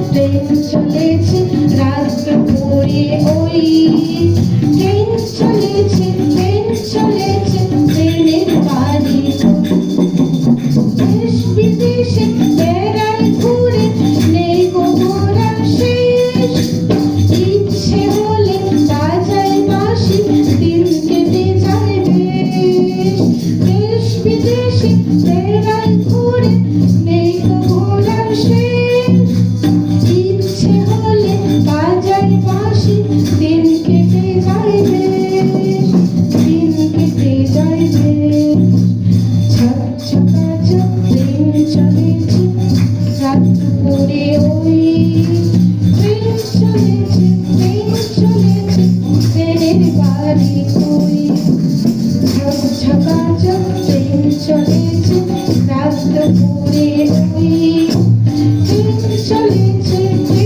train চলেছে রাত ভোরে ওই ট্রেন চলেছে ট্রেনের বাড়ি দেশ বিদেশে বেড়ায় ঘুরে নেই গো ঘোরার শেষ ইচ্ছে হলে বাজায় বাঁশি দিন কেটে যায় বেশ দেশ বিদেশে বেড়ায় ঘুরে নেই গো ঘোরার শেষ ইচ্ছে হলে বাজায় বাঁশি দিন কেটে যায় বেশ দিন কেটে যায় বেশ ঝকঝকা ট্রেন চলেছে রাত ভোরে ওই ট্রেন চলেছে ট্রেনের বাড়ি ওই ঝকঝকা ট্রেন চলেছে রাত ভোরে ওই ট্রেন চলেছে